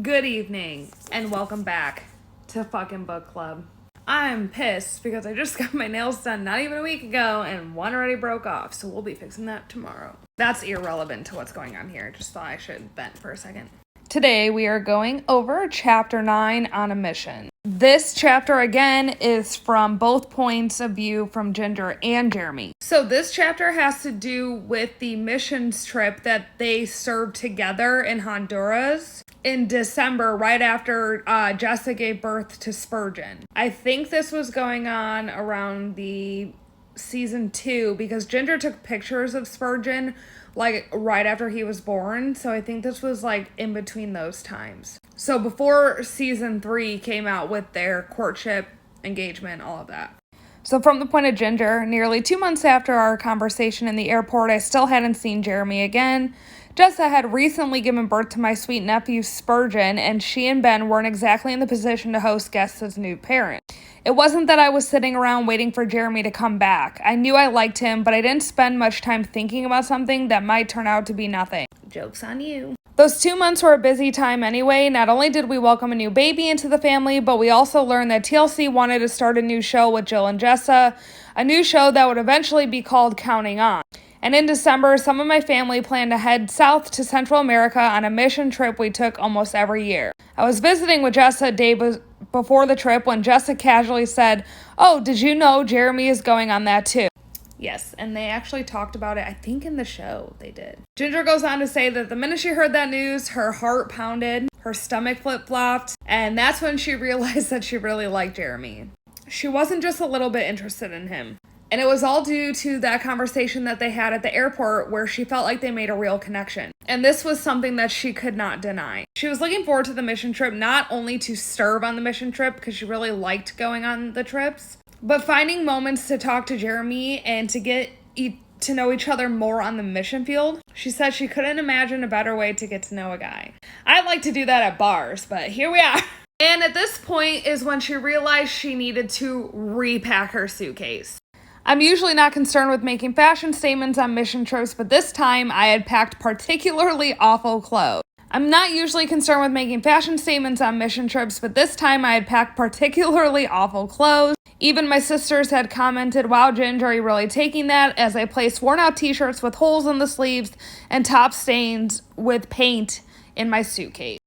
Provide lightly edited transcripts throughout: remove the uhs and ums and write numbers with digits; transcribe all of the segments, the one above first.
Good evening, and welcome back to fucking book club. I'm pissed because I just got my nails done not even a week ago, and one already broke off, so we'll be fixing that tomorrow. That's irrelevant to what's going on here. Just thought I should vent for a second. Today we are going over Chapter 9 on a mission. This chapter again is from both points of view from Ginger and Jeremy. So this chapter has to do with the missions trip that they served together in Honduras in December, right after Jessa gave birth to Spurgeon. I think this was going on around the season 2 because Ginger took pictures of Spurgeon like right after he was born, so I think this was like in between those times. So before season 3 came out with their courtship, engagement, all of that. So from the point of Ginger, nearly 2 months after our conversation in the airport, I still hadn't seen Jeremy again. Jessa had recently given birth to my sweet nephew Spurgeon, and she and Ben weren't exactly in the position to host guests as new parents. It wasn't that I was sitting around waiting for Jeremy to come back. I knew I liked him, but I didn't spend much time thinking about something that might turn out to be nothing. Joke's on you. Those 2 months were a busy time anyway. Not only did we welcome a new baby into the family, but we also learned that TLC wanted to start a new show with Jill and Jessa, a new show that would eventually be called Counting On. And in December, some of my family planned to head south to Central America on a mission trip we took almost every year. I was visiting with Jessa a day before the trip when Jessa casually said, "Oh, did you know Jeremy is going on that too?" Yes, and they actually talked about it, I think in the show they did. Ginger goes on to say that the minute she heard that news, her heart pounded, her stomach flip-flopped, and that's when she realized that she really liked Jeremy. She wasn't just a little bit interested in him. And it was all due to that conversation that they had at the airport where she felt like they made a real connection. And this was something that she could not deny. She was looking forward to the mission trip, not only to serve on the mission trip because she really liked going on the trips, but finding moments to talk to Jeremy and to get to know each other more on the mission field. She said she couldn't imagine a better way to get to know a guy. I'd like to do that at bars, but here we are. And at this point is when she realized she needed to repack her suitcase. I'm usually not concerned with making fashion statements on mission trips, but this time I had packed particularly awful clothes. I'm not usually concerned with making fashion statements on mission trips, but this time I had packed particularly awful clothes. Even my sisters had commented, "Wow, Ginger, are you really taking that?" as I placed worn-out t-shirts with holes in the sleeves and top stains with paint in my suitcase.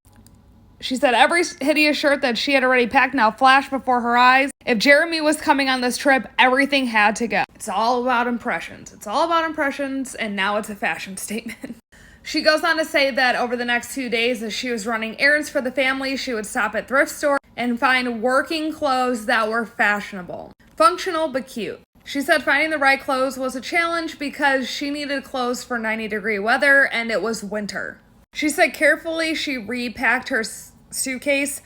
She said every hideous shirt that she had already packed now flashed before her eyes. If Jeremy was coming on this trip, everything had to go. It's all about impressions. It's all about impressions, and now it's a fashion statement. She goes on to say that over the next 2 days, as she was running errands for the family, she would stop at thrift stores and find working clothes that were fashionable, functional but cute. She said finding the right clothes was a challenge because she needed clothes for 90-degree weather, and it was winter. She said carefully she repacked her suitcase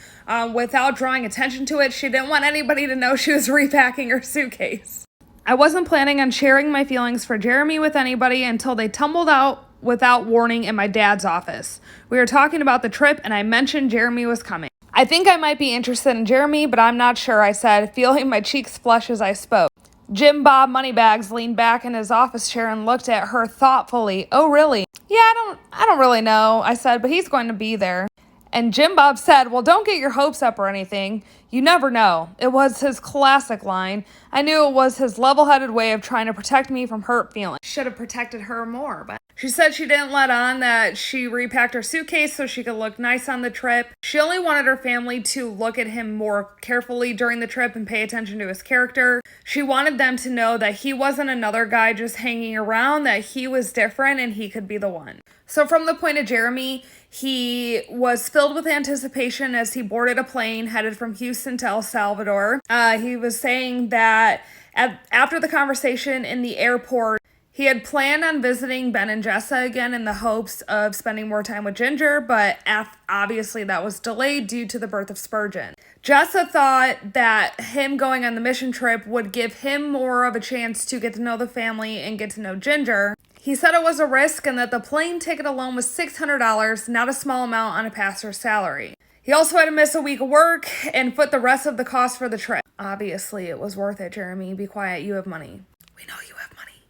without drawing attention to it. She didn't want anybody to know she was repacking her suitcase. I wasn't planning on sharing my feelings for Jeremy with anybody until they tumbled out without warning in my dad's office. We were talking about the trip and I mentioned Jeremy was coming. "I think I might be interested in Jeremy, but I'm not sure," I said, feeling my cheeks flush as I spoke. Jim Bob Moneybags leaned back in his office chair and looked at her thoughtfully. "Oh, really?" "Yeah, I don't really know," I said, "but he's going to be there." And Jim Bob said, "Well, don't get your hopes up or anything. You never know." It was his classic line. I knew it was his level-headed way of trying to protect me from hurt feelings. Should have protected her more, but she said she didn't let on that she repacked her suitcase so she could look nice on the trip. She only wanted her family to look at him more carefully during the trip and pay attention to his character. She wanted them to know that he wasn't another guy just hanging around, that he was different and he could be the one. So from the point of Jeremy, he was filled with anticipation as he boarded a plane headed from Houston to El Salvador. He was saying that after the conversation in the airport, he had planned on visiting Ben and Jessa again in the hopes of spending more time with Ginger, but obviously that was delayed due to the birth of Spurgeon. Jessa thought that him going on the mission trip would give him more of a chance to get to know the family and get to know Ginger. He said it was a risk and that the plane ticket alone was $600, not a small amount on a pastor's salary. He also had to miss a week of work and foot the rest of the cost for the trip. Obviously, it was worth it, Jeremy. Be quiet. You have money. We know you have money.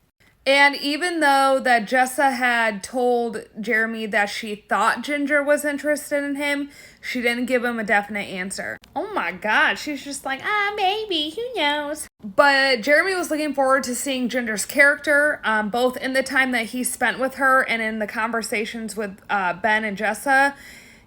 And even though that Jessa had told Jeremy that she thought Ginger was interested in him, she didn't give him a definite answer. Oh my God, she's just like, maybe, who knows? But Jeremy was looking forward to seeing Ginger's character, both in the time that he spent with her and in the conversations with Ben and Jessa.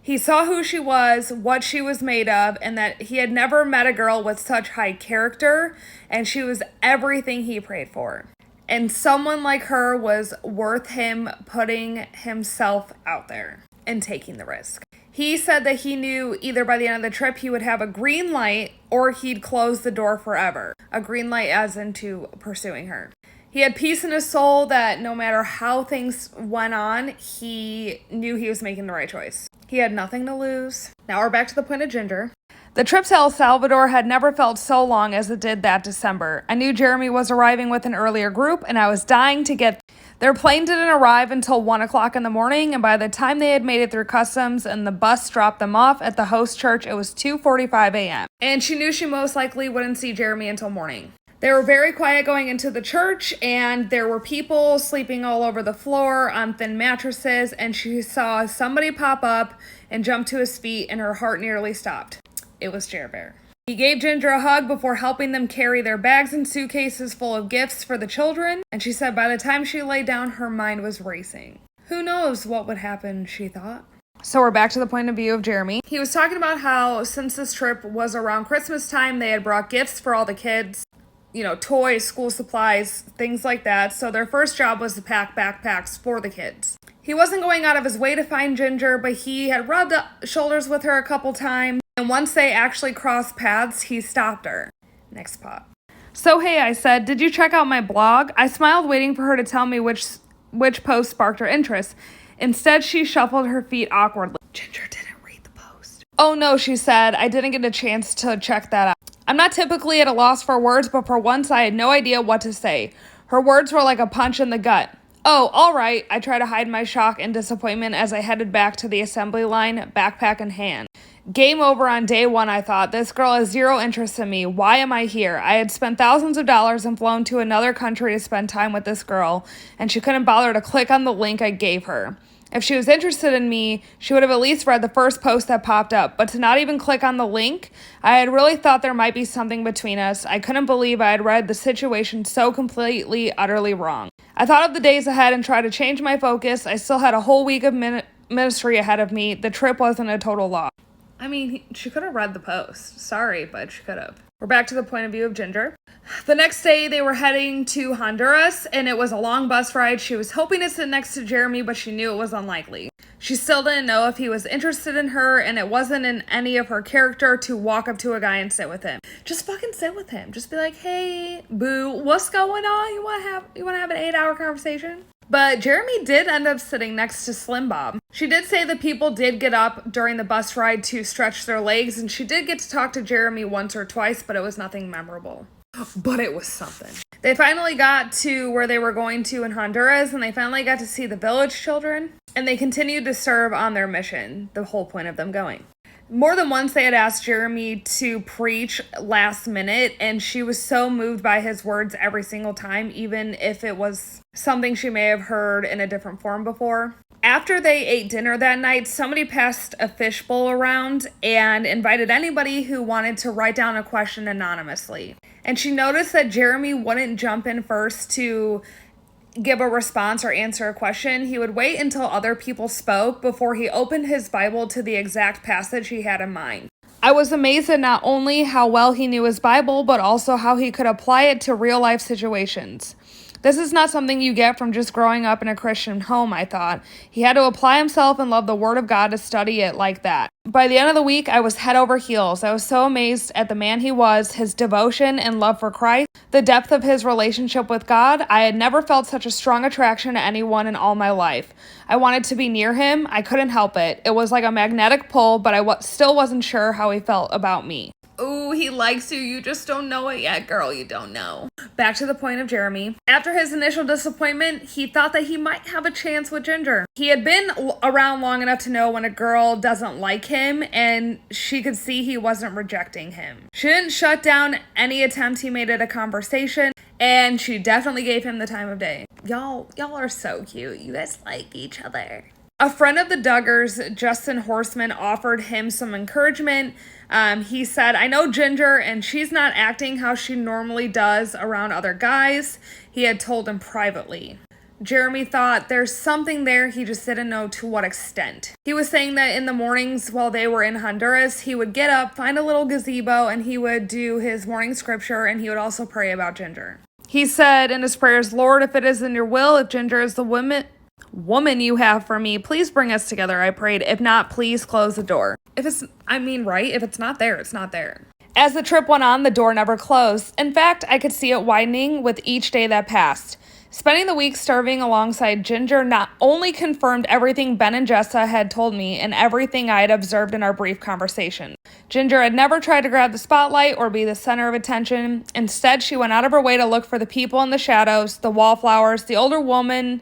He saw who she was, what she was made of, and that he had never met a girl with such high character, and she was everything he prayed for. And someone like her was worth him putting himself out there and taking the risk. He said that he knew either by the end of the trip he would have a green light or he'd close the door forever. A green light as into pursuing her. He had peace in his soul that no matter how things went on, he knew he was making the right choice. He had nothing to lose. Now we're back to the point of Ginger. The trip to El Salvador had never felt so long as it did that December. I knew Jeremy was arriving with an earlier group, and I was dying to get their plane didn't arrive until 1 o'clock in the morning, and by the time they had made it through customs and the bus dropped them off at the host church, it was 2:45 a.m. And she knew she most likely wouldn't see Jeremy until morning. They were very quiet going into the church, and there were people sleeping all over the floor on thin mattresses, and she saw somebody pop up and jump to his feet, and her heart nearly stopped. It was Jer Bear. He gave Ginger a hug before helping them carry their bags and suitcases full of gifts for the children, and she said by the time she lay down, her mind was racing. Who knows what would happen, she thought. So we're back to the point of view of Jeremy. He was talking about how since this trip was around Christmas time, they had brought gifts for all the kids. Toys, school supplies, things like that. So their first job was to pack backpacks for the kids. He wasn't going out of his way to find Ginger, but he had rubbed shoulders with her a couple times. And once they actually crossed paths, he stopped her. Next pot. So hey, I said, did you check out my blog? I smiled, waiting for her to tell me which post sparked her interest. Instead, she shuffled her feet awkwardly. Ginger didn't read the post. Oh no, she said, I didn't get a chance to check that out. I'm not typically at a loss for words, but for once I had no idea what to say. Her words were like a punch in the gut. Oh, all right, I tried to hide my shock and disappointment as I headed back to the assembly line, backpack in hand. Game over on day one, I thought. This girl has zero interest in me. Why am I here? I had spent thousands of dollars and flown to another country to spend time with this girl, and she couldn't bother to click on the link I gave her. If she was interested in me, she would have at least read the first post that popped up, but to not even click on the link, I had really thought there might be something between us. I couldn't believe I had read the situation so completely, utterly wrong. I thought of the days ahead and tried to change my focus. I still had a whole week of ministry ahead of me. The trip wasn't a total loss. I mean, she could have read the post. Sorry, but she could have. We're back to the point of view of Ginger. The next day, they were heading to Honduras, and it was a long bus ride. She was hoping to sit next to Jeremy, but she knew it was unlikely. She still didn't know if he was interested in her, and it wasn't in any of her character to walk up to a guy and sit with him. Just fucking sit with him. Just be like, hey, boo, what's going on? You want to have an 8-hour conversation? But Jeremy did end up sitting next to Slim Bob. She did say that people did get up during the bus ride to stretch their legs, and she did get to talk to Jeremy once or twice, but it was nothing memorable. But it was something. They finally got to where they were going to in Honduras, and they finally got to see the village children, and they continued to serve on their mission, the whole point of them going. More than once they had asked Jeremy to preach last minute, and she was so moved by his words every single time, even if it was something she may have heard in a different form before. After they ate dinner that night, somebody passed a fishbowl around and invited anybody who wanted to write down a question anonymously. And she noticed that Jeremy wouldn't jump in first to give a response or answer a question. He would wait until other people spoke before he opened his Bible to the exact passage he had in mind. I was amazed at not only how well he knew his Bible, but also how he could apply it to real life situations. This is not something you get from just growing up in a Christian home, I thought. He had to apply himself and love the Word of God to study it like that. By the end of the week, I was head over heels. I was so amazed at the man he was, his devotion and love for Christ, the depth of his relationship with God. I had never felt such a strong attraction to anyone in all my life. I wanted to be near him. I couldn't help it. It was like a magnetic pull, but I still wasn't sure how he felt about me. Ooh, he likes you. You just don't know it yet, girl. You don't know. Back to the point of Jeremy. After his initial disappointment, he thought that he might have a chance with Ginger. He had been around long enough to know when a girl doesn't like him, and she could see he wasn't rejecting him. She didn't shut down any attempt he made at a conversation, And she definitely gave him the time of day. Y'all are so cute. You guys like each other. A friend of the Duggars, Justin Horseman, offered him some encouragement. He said, I know Ginger, and she's not acting how she normally does around other guys, he had told him privately. Jeremy thought there's something there, he just didn't know to what extent. He was saying that in the mornings while they were in Honduras, he would get up, find a little gazebo, and he would do his morning scripture, and he would also pray about Ginger. He said in his prayers, Lord, if it is in your will, if Ginger is the woman you have for me, please bring us together, I prayed. If not, please close the door. If it's not there, it's not there. As the trip went on, the door never closed. In fact, I could see it widening with each day that passed. Spending the week starving alongside Ginger not only confirmed everything Ben and Jessa had told me and everything I had observed in our brief conversation. Ginger had never tried to grab the spotlight or be the center of attention. Instead, she went out of her way to look for the people in the shadows, the wallflowers, the older women,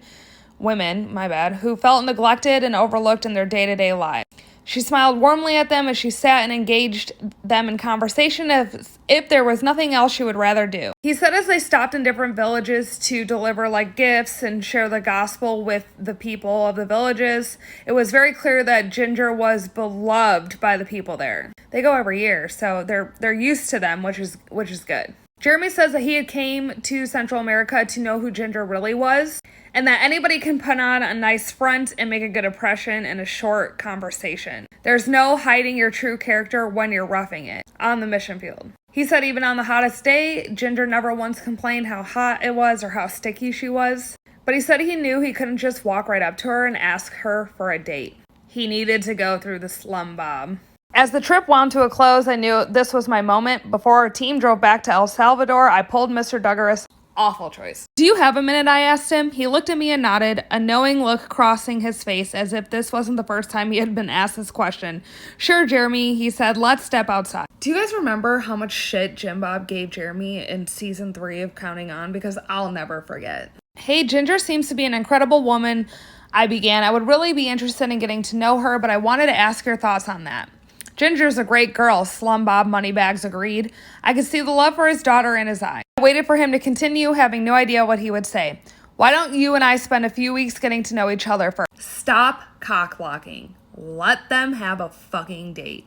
who felt neglected and overlooked in their day-to-day lives. She smiled warmly at them as she sat and engaged them in conversation as if there was nothing else she would rather do. He said as they stopped in different villages to deliver gifts and share the gospel with the people of the villages, it was very clear that Ginger was beloved by the people there. They go every year, so they're used to them, which is good. Jeremy says that he had came to Central America to know who Ginger really was, and that anybody can put on a nice front and make a good impression in a short conversation. There's no hiding your true character when you're roughing it on the mission field. He said even on the hottest day, Ginger never once complained how hot it was or how sticky she was. But he said he knew he couldn't just walk right up to her and ask her for a date. He needed to go through the slum bob. As the trip wound to a close, I knew this was my moment. Before our team drove back to El Salvador, I pulled Mr. Duggaris. Awful choice. Do you have a minute? I asked him. He looked at me and nodded, a knowing look crossing his face as if this wasn't the first time he had been asked this question. Sure, Jeremy, he said, let's step outside. Do you guys remember how much shit Jim Bob gave Jeremy in season 3 of Counting On? Because I'll never forget. Hey, Ginger seems to be an incredible woman, I began. I would really be interested in getting to know her, but I wanted to ask your thoughts on that. Ginger's a great girl, Slum Bob Moneybags agreed. I could see the love for his daughter in his eye. I waited for him to continue, having no idea what he would say. Why don't you and I spend a few weeks getting to know each other first? Stop cock-blocking. Let them have a fucking date.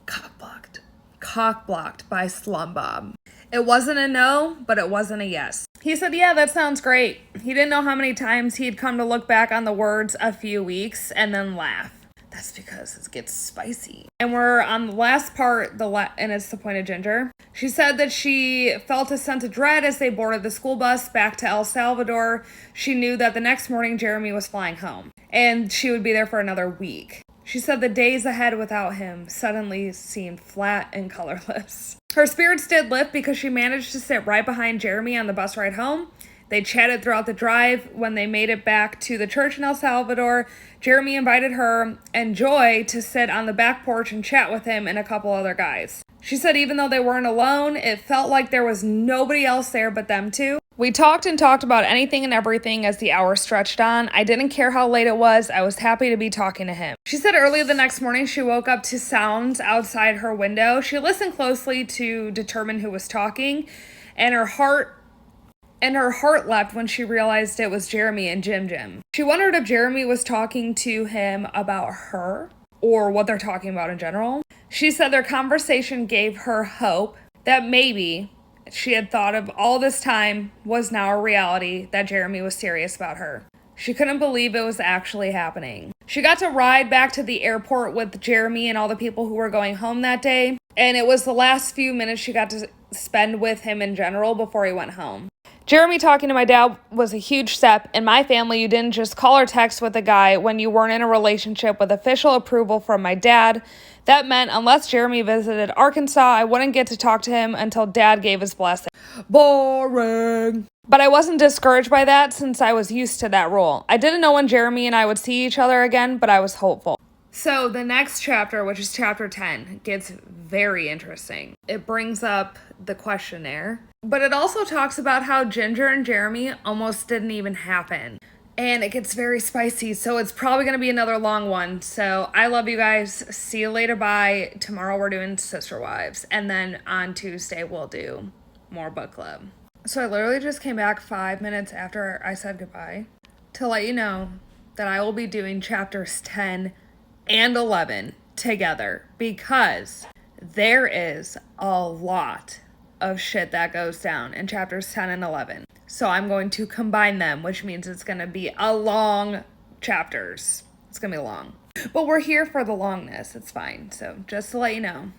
Cock-blocked. Cock-blocked by Slum Bob. It wasn't a no, but it wasn't a yes. He said, yeah, that sounds great. He didn't know how many times he'd come to look back on the words a few weeks and then laugh. That's because it gets spicy. And we're on the last part, and it's the point of Ginger. She said that she felt a sense of dread as they boarded the school bus back to El Salvador. She knew that the next morning Jeremy was flying home, and she would be there for another week. She said the days ahead without him suddenly seemed flat and colorless. Her spirits did lift because she managed to sit right behind Jeremy on the bus ride home. They chatted throughout the drive. When they made it back to the church in El Salvador, Jeremy invited her and Joy to sit on the back porch and chat with him and a couple other guys. She said even though they weren't alone, it felt like there was nobody else there but them two. We talked and talked about anything and everything as the hours stretched on. I didn't care how late it was. I was happy to be talking to him. She said early the next morning she woke up to sounds outside her window. She listened closely to determine who was talking, and her heart leapt when she realized it was Jeremy and Jim. She wondered if Jeremy was talking to him about her or what they're talking about in general. She said their conversation gave her hope that maybe she had thought of all this time was now a reality, that Jeremy was serious about her. She couldn't believe it was actually happening. She got to ride back to the airport with Jeremy and all the people who were going home that day, and it was the last few minutes she got to spend with him in general before he went home. Jeremy talking to my dad was a huge step. In my family, you didn't just call or text with a guy when you weren't in a relationship with official approval from my dad. That meant unless Jeremy visited Arkansas, I wouldn't get to talk to him until Dad gave his blessing. Boring. But I wasn't discouraged by that since I was used to that rule. I didn't know when Jeremy and I would see each other again, but I was hopeful. So the next chapter, which is chapter 10, gets very interesting. It brings up the questionnaire, but it also talks about how Ginger and Jeremy almost didn't even happen. And it gets very spicy, so it's probably going to be another long one. So I love you guys. See you later. Bye. Tomorrow we're doing Sister Wives. And then on Tuesday we'll do more book club. So I literally just came back 5 minutes after I said goodbye to let you know that I will be doing chapters 10 and 11 together because there is a lot of shit that goes down in chapters 10 and 11. So I'm going to combine them, which means it's going to be a long chapters. It's going to be long. But we're here for the longness. It's fine. So just to let you know.